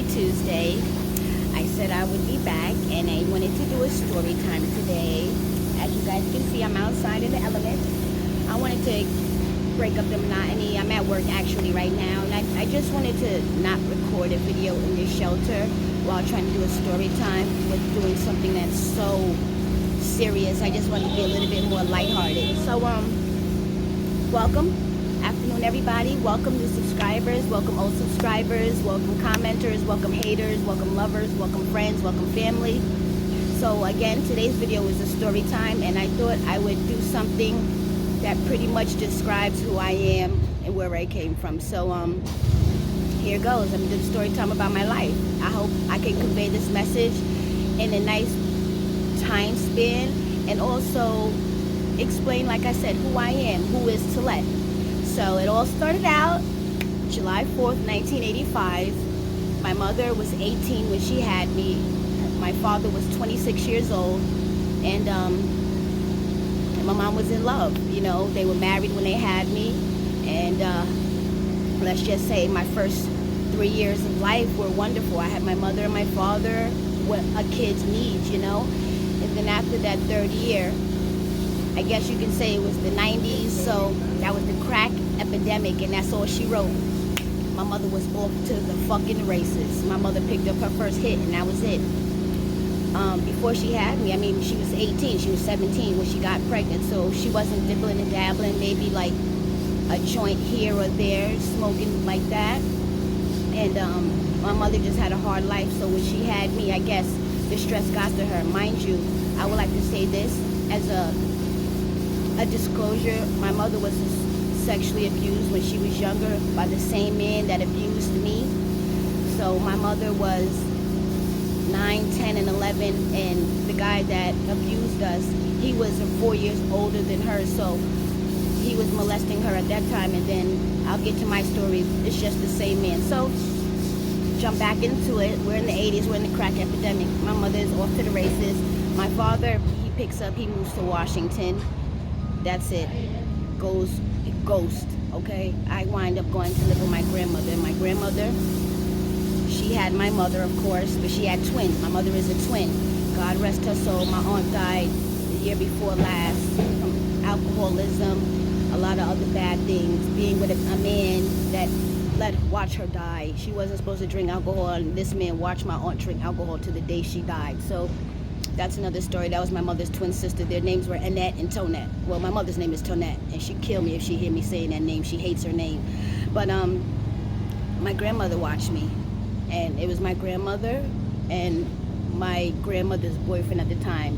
Happy Tuesday. I said I would be back and I wanted to do a story time today. As you guys can see, I'm outside in the elements. I wanted to break up the monotony. I'm at work actually right now, and I just wanted to not record a video in this shelter while trying to do a story time with doing something that's so serious. I just wanted to be a little bit more lighthearted. So welcome. Afternoon, everybody. Welcome new subscribers, welcome old subscribers, welcome commenters, welcome haters, welcome lovers, welcome friends, welcome family. So again, today's video is a story time, and I thought I would do something that pretty much describes who I am and where I came from. So here goes. I'm gonna do the story time about my life. I hope I can convey this message in a nice time span, and also explain, like I said, who I am, who is Tillette. So it all started out July 4th, 1985. My mother was 18 when she had me. My father was 26 years old, and my mom was in love. You know, they were married when they had me, and let's just say my first 3 years of life were wonderful. I had my mother and my father, what a kid's needs, you know. And then after that third year, I guess you can say it was the 90s, so that was the crack epidemic, and that's all she wrote. My mother was off to the fucking races. My mother picked up her first hit, and that was it. Before she had me, I mean, she was 18, she was 17 when she got pregnant, so she wasn't dibbling and dabbling, maybe like a joint here or there, smoking like that. And my mother just had a hard life, so when she had me, I guess the stress got to her. Mind you, I would like to say this as a disclosure. My mother was sexually abused when she was younger by the same man that abused me. So my mother was 9, 10, and 11, and the guy that abused us, he was 4 years older than her, so he was molesting her at that time. And then I'll get to my story. It's just the same man. So jump back into it. We're in the 80s. We're in the crack epidemic. My mother is off to the races. My father, he moves to Washington. That's it. Goes ghost. Okay, I wind up going to live with my grandmother. And my grandmother, she had my mother, of course, but she had twins. My mother is a twin. God rest her soul. My aunt died the year before last from alcoholism, a lot of other bad things, being with a man that watch her die. She wasn't supposed to drink alcohol, and this man watched my aunt drink alcohol to the day she died. So that's another story. That was my mother's twin sister. Their names were Annette and Tonette. Well, my mother's name is Tonette, and she'd kill me if she hear me saying that name. She hates her name. But my grandmother watched me, and it was my grandmother and my grandmother's boyfriend at the time,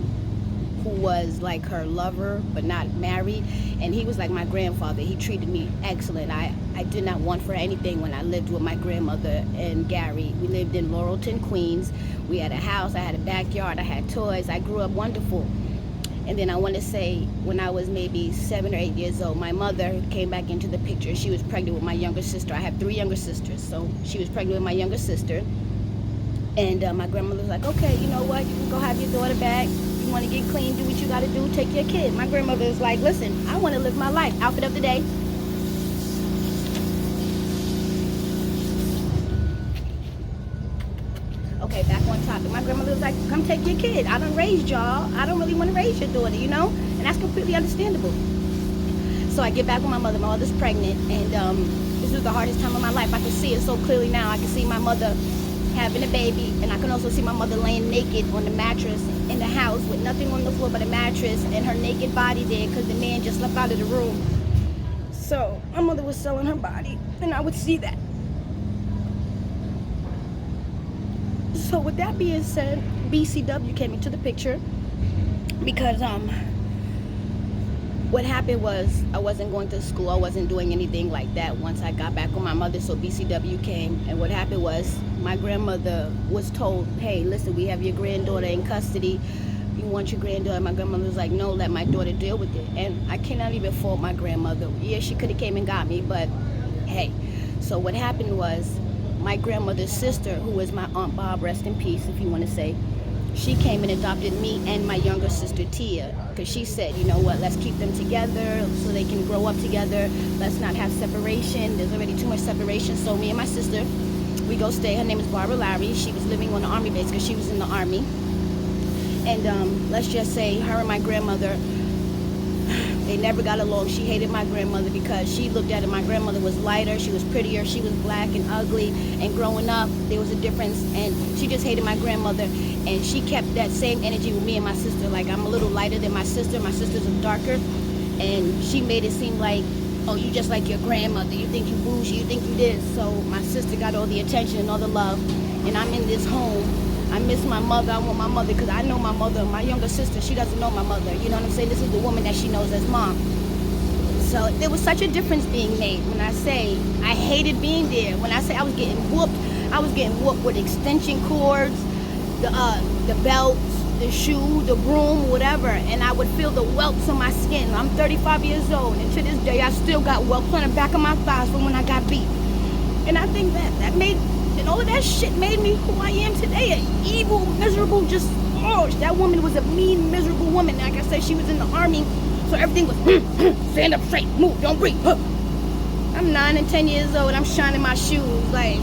who was like her lover but not married, and he was like my grandfather. He treated me excellent. I did not want for anything when I lived with my grandmother and Gary. We lived in Laurelton, Queens. We had a house, I had a backyard, I had toys. I grew up wonderful. And then I want to say, when I was maybe 7 or 8 years old, my mother came back into the picture. She was pregnant with my younger sister. I have 3 younger sisters, so she was pregnant with my younger sister. And my grandmother was like, okay, you know what, you can go have your daughter back. You want to get clean, do what you got to do, take your kid. My grandmother was like, listen, I want to live my life. Outfit of the day. Okay, back on topic. My grandmother was like, come take your kid. I done raised y'all. I don't really want to raise your daughter, you know? And that's completely understandable. So I get back with my mother. My mother's pregnant, and this was the hardest time of my life. I can see it so clearly now. I can see my mother having a baby, and I can also see my mother laying naked on the mattress in the house with nothing on the floor but a mattress and her naked body there because the man just left out of the room. So my mother was selling her body, and I would see that. So with that being said, BCW came into the picture because what happened was I wasn't going to school. I wasn't doing anything like that once I got back with my mother, so BCW came. And what happened was my grandmother was told, hey, listen, we have your granddaughter in custody. You want your granddaughter? My grandmother was like, no, let my daughter deal with it. And I cannot even fault my grandmother. Yeah, she could have came and got me, but hey. So what happened was my grandmother's sister, who is my Aunt Bob, rest in peace if you want to say, she came and adopted me and my younger sister Tia, because she said, you know what, let's keep them together so they can grow up together. Let's not have separation. There's already too much separation. So me and my sister, we we go stay. Her name is Barbara Larry. She was living on the Army base because she was in the Army. And let's just say her and my grandmother, they never got along. She hated my grandmother because she looked at it. My grandmother was lighter, she was prettier, she was black and ugly. And growing up, there was a difference. And she just hated my grandmother. And she kept that same energy with me and my sister. Like, I'm a little lighter than my sister. My sister's darker. And she made it seem like, oh, you just like your grandmother. You think you bougie, you think you this. So my sister got all the attention and all the love. And I'm in this home. I miss my mother. I want my mother because I know my mother. My younger sister, she doesn't know my mother. You know what I'm saying? This is the woman that she knows as mom. So there was such a difference being made. When I say I hated being there, when I say I was getting whooped with extension cords, the belts, the shoe, the broom, whatever. And I would feel the welts on my skin. I'm 35 years old, and to this day, I still got welts on the back of my thighs from when I got beat. And I think that made... And all of that shit made me who I am today. An evil, miserable, just, oh, that woman was a mean, miserable woman. Like I said, she was in the Army, so everything was, stand up straight, move, don't breathe. I'm 9 and 10 years old, I'm shining my shoes. Like,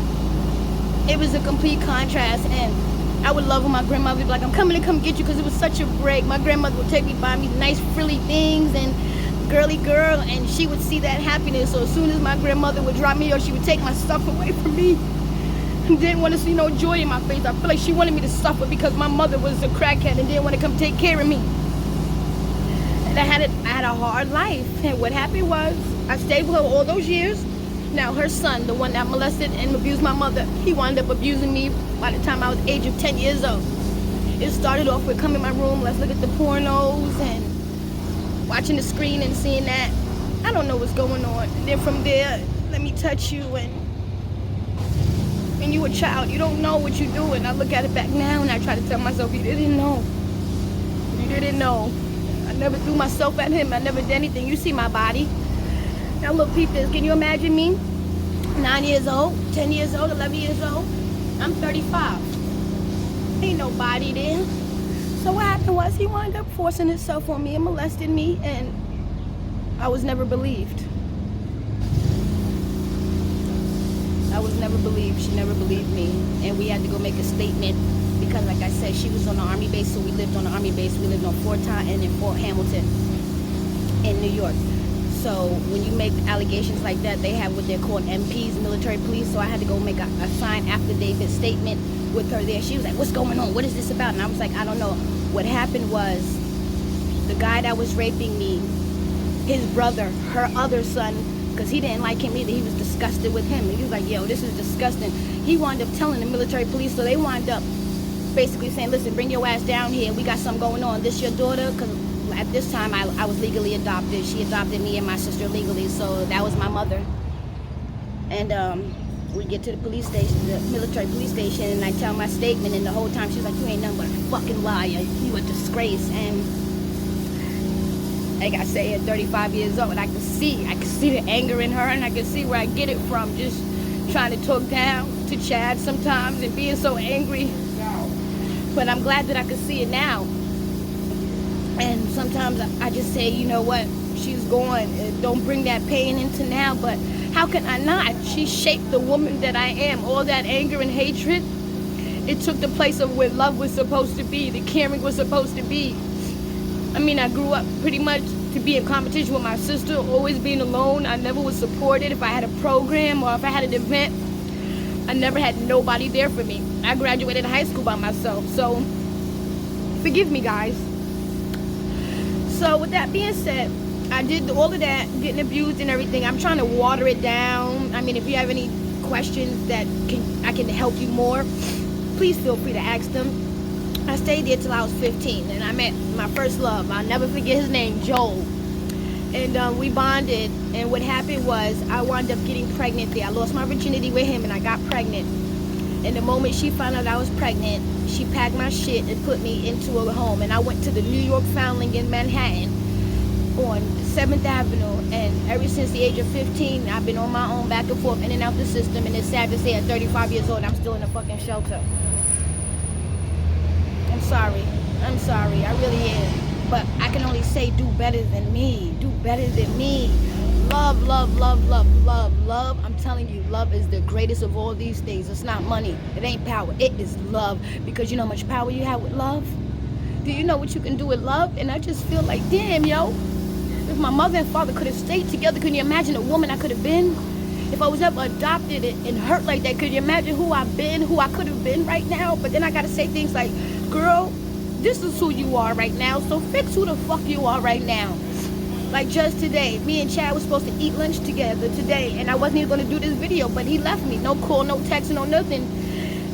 it was a complete contrast. And I would love when my grandmother would be like, I'm coming to come get you, because it was such a break. My grandmother would take me, buy me nice frilly things and girly girl, and she would see that happiness. So as soon as my grandmother would drop me, or she would take my stuff away from me, didn't want to see no joy in my face. I feel like she wanted me to suffer because my mother was a crackhead and didn't want to come take care of me. And I had a hard life. And what happened was, I stayed with her all those years. Now her son, the one that molested and abused my mother, he wound up abusing me by the time I was age of 10 years old. It started off with coming in my room, let's look at the pornos and watching the screen and seeing that. I don't know what's going on. And then from there, let me touch you, and you a child, you don't know what you're doing. I look at it back now and I try to tell myself, you didn't know. You didn't know. I never threw myself at him. I never did anything. You see my body. Now look, peep this. Can you imagine me? 9 years old, 10 years old, 11 years old. I'm 35. Ain't no body there. So what happened was, he wound up forcing himself on me and molesting me, and I was never believed. I was never believed. She never believed me. And we had to go make a statement because, like I said, she was on the Army base, so we lived on the Army base. We lived on Fort Taunton and Fort Hamilton in New York. So when you make allegations like that, they have what they're called MPs, military police. So I had to go make a signed affidavit statement with her there. She was like, what's going on? What is this about? And I was like, I don't know. What happened was, the guy that was raping me, his brother, her other son, because he didn't like him either. He was disgusted with him. He was like, yo, this is disgusting. He wound up telling the military police, so they wound up basically saying, listen, bring your ass down here. We got something going on. This your daughter? Because at this time, I was legally adopted. She adopted me and my sister legally, so that was my mother. And we get to the police station, the military police station, and I tell my statement, and the whole time she's like, you ain't nothing but a fucking liar. You a disgrace. And like I say, at 35 years old, I could see the anger in her, and I could see where I get it from, just trying to talk down to Chad sometimes and being so angry. But I'm glad that I could see it now. And sometimes I just say, you know what, she's gone. Don't bring that pain into now, but how can I not? She shaped the woman that I am. All that anger and hatred, it took the place of where love was supposed to be, the caring was supposed to be. I mean, I grew up pretty much to be in competition with my sister, always being alone. I never was supported. If I had a program or if I had an event, I never had nobody there for me. I graduated high school by myself, so forgive me, guys. So with that being said, I did all of that, getting abused and everything. I'm trying to water it down. I mean, if you have any questions that I can help you more, please feel free to ask them. I stayed there till I was 15, and I met my first love. I'll never forget his name, Joel. And we bonded, and what happened was, I wound up getting pregnant there. I lost my virginity with him, and I got pregnant. And the moment she found out I was pregnant, she packed my shit and put me into a home. And I went to the New York Foundling in Manhattan on 7th Avenue. And ever since the age of 15, I've been on my own, back and forth, in and out the system. And it's sad to say, at 35 years old, I'm still in a fucking shelter. I'm sorry, I really am. But I can only say, do better than me. Do better than me. love, love, love, love, love, love. I'm telling you, love is the greatest of all these things. It's not money. It ain't power. It is love. Because you know how much power you have with love? Do you know what you can do with love? And I just feel like, damn, yo. If my mother and father could have stayed together, can you imagine a woman I could have been? If I was ever adopted and hurt like that, could you imagine who I've been, who I could have been right now? But then I got to say things like, girl, this is who you are right now, so fix who the fuck you are right now. Like just today, me and Chad was supposed to eat lunch together today, and I wasn't even going to do this video, but he left me. No call, no text, no nothing.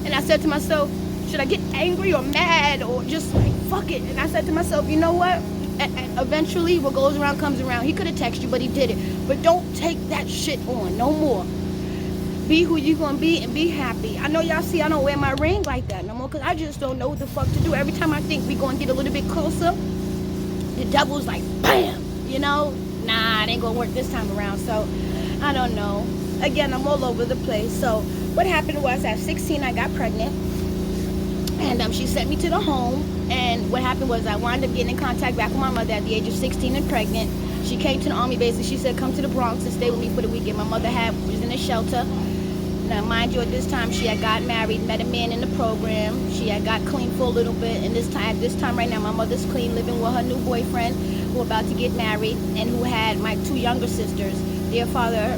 And I said to myself, should I get angry or mad or just like, fuck it? And I said to myself, you know what? And eventually, what goes around comes around. He could have texted you, but he did it. But don't take that shit on no more. Be who you gonna be and be happy. I know y'all see I don't wear my ring like that no more because I just don't know what the fuck to do. Every time I think we gonna get a little bit closer, the devil's like, bam, you know? Nah, it ain't gonna work this time around. So, I don't know. Again, I'm all over the place. So, what happened was at 16, I got pregnant. And she sent me to the home. And what happened was I wound up getting in contact back with my mother at the age of 16 and pregnant. She came to the Army base and she said, come to the Bronx and stay with me for the weekend. My mother was in a shelter. Now, mind you, at this time, she had got married, met a man in the program. She had got clean for a little bit. And at this time right now, my mother's clean, living with her new boyfriend, who about to get married, and who had my 2 younger sisters. Their father,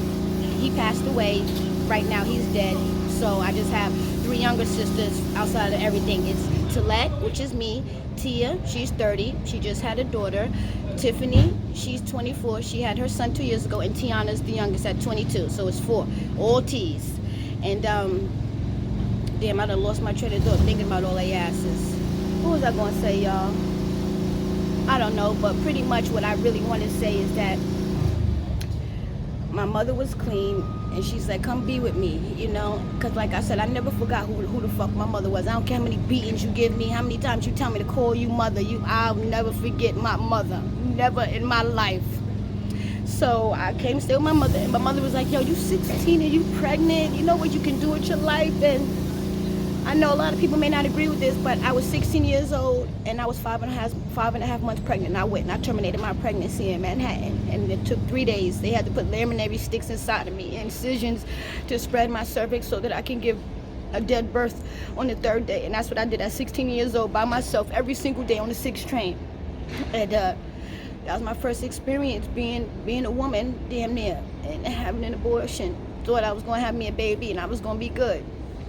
he passed away. Right now, he's dead. So I just have 3 younger sisters outside of everything. It's Tillette, which is me. Tia, she's 30. She just had a daughter. Tiffany, she's 24. She had her son 2 years ago. And Tiana's the youngest at 22. So it's 4. All T's. And, damn, I done lost my train of thought thinking about all they asses. What was I going to say, y'all? I don't know. But pretty much what I really want to say is that my mother was clean. And she's like, come be with me, you know? Because like I said, I never forgot who the fuck my mother was. I don't care how many beatings you give me, how many times you tell me to call you mother. I'll never forget my mother. Never in my life. So I came to stay with my mother. And my mother was like, yo, you 16 and you pregnant. You know what you can do with your life? And I know a lot of people may not agree with this, but I was 16 years old and I was 5.5 months pregnant. And I went and I terminated my pregnancy in Manhattan. And it took 3 days. They had to put laminary sticks inside of me, incisions to spread my cervix so that I can give a dead birth on the 3rd day. And that's what I did at 16 years old by myself every single day on the 6th train. And that was my first experience being a woman, damn near, and having an abortion. Thought I was going to have me a baby and I was going to be good.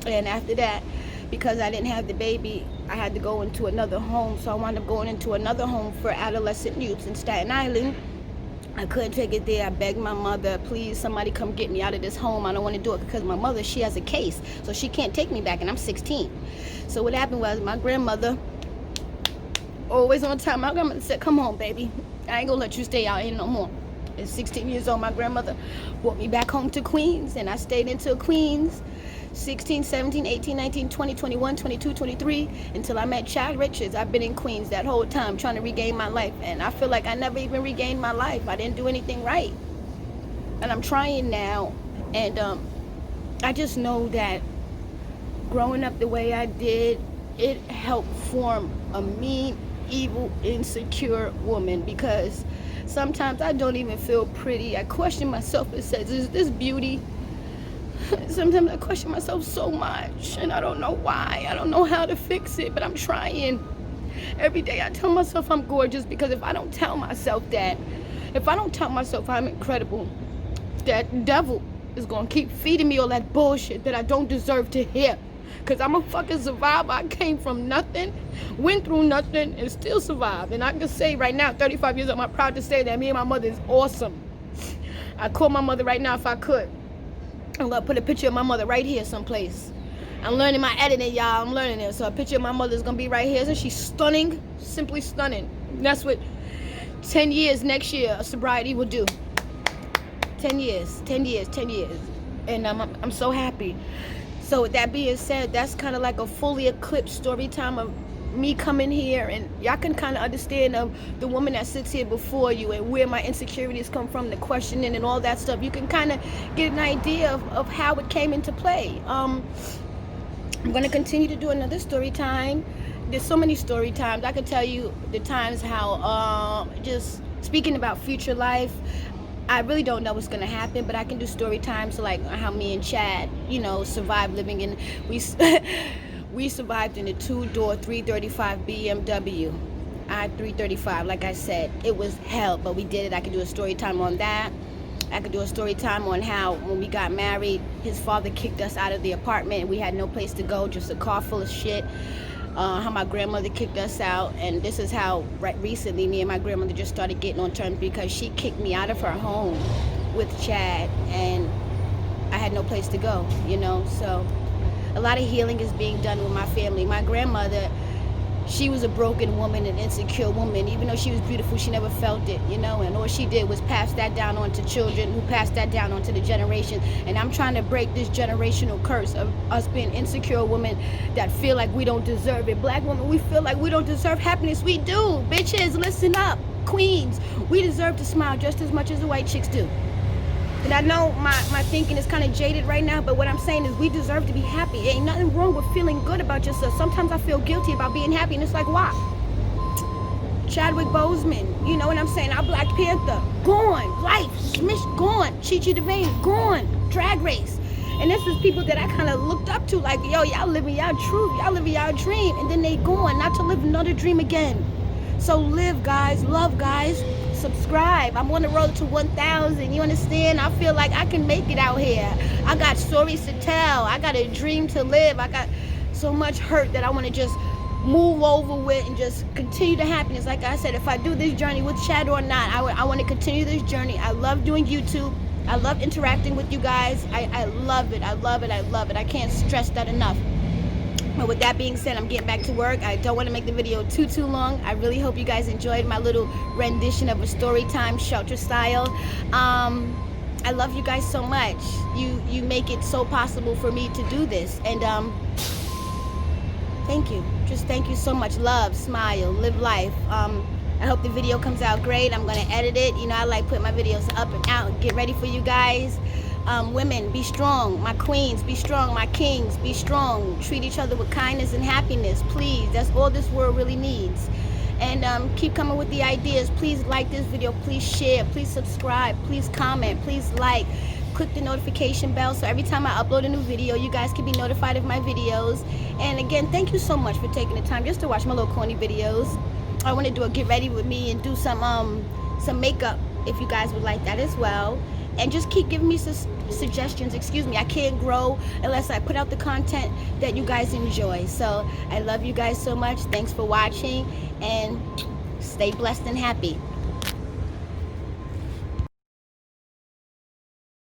And after that, because I didn't have the baby, I had to go into another home. So I wound up going into another home for adolescent youths in Staten Island. I couldn't take it there. I begged my mother, please, somebody come get me out of this home. I don't want to do it because my mother, she has a case. So she can't take me back and I'm 16. So what happened was my grandmother, always on time, my grandmother said, come home, baby. I ain't going to let you stay out here no more. At 16 years old, my grandmother brought me back home to Queens. And I stayed until Queens. 16, 17, 18, 19, 20, 21, 22, 23, until I met Chad Richards. I've been in Queens that whole time trying to regain my life. And I feel like I never even regained my life. I didn't do anything right. And I'm trying now. And I just know that growing up the way I did, it helped form a mean, evil, insecure woman. Because sometimes I don't even feel pretty. I question myself and says, is this beauty? Sometimes I question myself so much, and I don't know why. I don't know how to fix it, but I'm trying. Every day I tell myself I'm gorgeous, because if I don't tell myself that, if I don't tell myself I'm incredible, that devil is going to keep feeding me all that bullshit that I don't deserve to hear. Because I'm a fucking survivor. I came from nothing, went through nothing, and still survived. And I can say right now, 35 years old, I'm proud to say that me and my mother is awesome. I call my mother right now if I could. I'm going to put a picture of my mother right here someplace. I'm learning my editing, y'all. I'm learning it. So a picture of my mother is going to be right here. So she's stunning, simply stunning. And that's what 10 years next year of sobriety will do. 10 years. And I'm so happy. So with that being said, that's kind of like a fully eclipsed story time of me coming here, and y'all can kind of understand the woman that sits here before you and where my insecurities come from, the questioning and all that stuff. You can kind of get an idea of how it came into play. I'm going to continue to do another story time. There's so many story times. I can tell you the times how just speaking about future life, I really don't know what's gonna happen, but I can do story times like how me and Chad, survived living in we survived in a 2-door 335 BMW. I had 335, like I said, it was hell, but we did it. I could do a story time on that. I could do a story time on how when we got married, his father kicked us out of the apartment and we had no place to go, just a car full of shit. How my grandmother kicked us out, and this is how recently me and my grandmother just started getting on terms, because she kicked me out of her home with Chad and I had no place to go, so a lot of healing is being done with my family. My grandmother, she was a broken woman, an insecure woman. Even though she was beautiful, she never felt it, and all she did was pass that down onto children, who passed that down onto the generation. And I'm trying to break this generational curse of us being insecure women that feel like we don't deserve it. Black women, we feel like we don't deserve happiness. We do. Bitches, listen up. Queens, we deserve to smile just as much as the white chicks do. And I know my thinking is kind of jaded right now, but what I'm saying is we deserve to be happy. Ain't nothing wrong with feeling good about yourself. Sometimes I feel guilty about being happy, and it's like, why? Chadwick Boseman, you know what I'm saying? Our Black Panther, gone. Life, Smish, gone. Chi-Chi DeVane, gone. Drag Race. And this is people that I kind of looked up to, like, yo, y'all living y'all truth, y'all living y'all dream, and then they gone, not to live another dream again. So live, guys, love, guys. Subscribe. I'm on the road to 1,000. You understand? I feel like I can make it out here. I got stories to tell. I got a dream to live. I got so much hurt that I want to just move over with and just continue the happiness. Like I said, if I do this journey with Chad or not, I want to continue this journey. I love doing YouTube. I love interacting with you guys. I love it. I love it. I love it. I can't stress that enough. But with that being said, I'm getting back to work. I don't want to make the video too long. I really hope you guys enjoyed my little rendition of a story time, shelter style. I love you guys so much. You make it so possible for me to do this. And thank you. Just thank you so much. Love, smile, live life. I hope the video comes out great. I'm going to edit it. I like putting my videos up and out and get ready for you guys. Women, be strong. My queens, be strong. My kings, be strong. Treat each other with kindness and happiness, please. That's all this world really needs. And keep coming with the ideas. Please like this video. Please share. Please subscribe. Please comment. Please like. Click the notification bell so every time I upload a new video, you guys can be notified of my videos. And again, thank you so much for taking the time just to watch my little corny videos. I want to do a get ready with me and do some makeup if you guys would like that as well. And just keep giving me suggestions. I can't grow unless I put out the content that you guys enjoy. So I love you guys so much. Thanks for watching, and stay blessed and happy.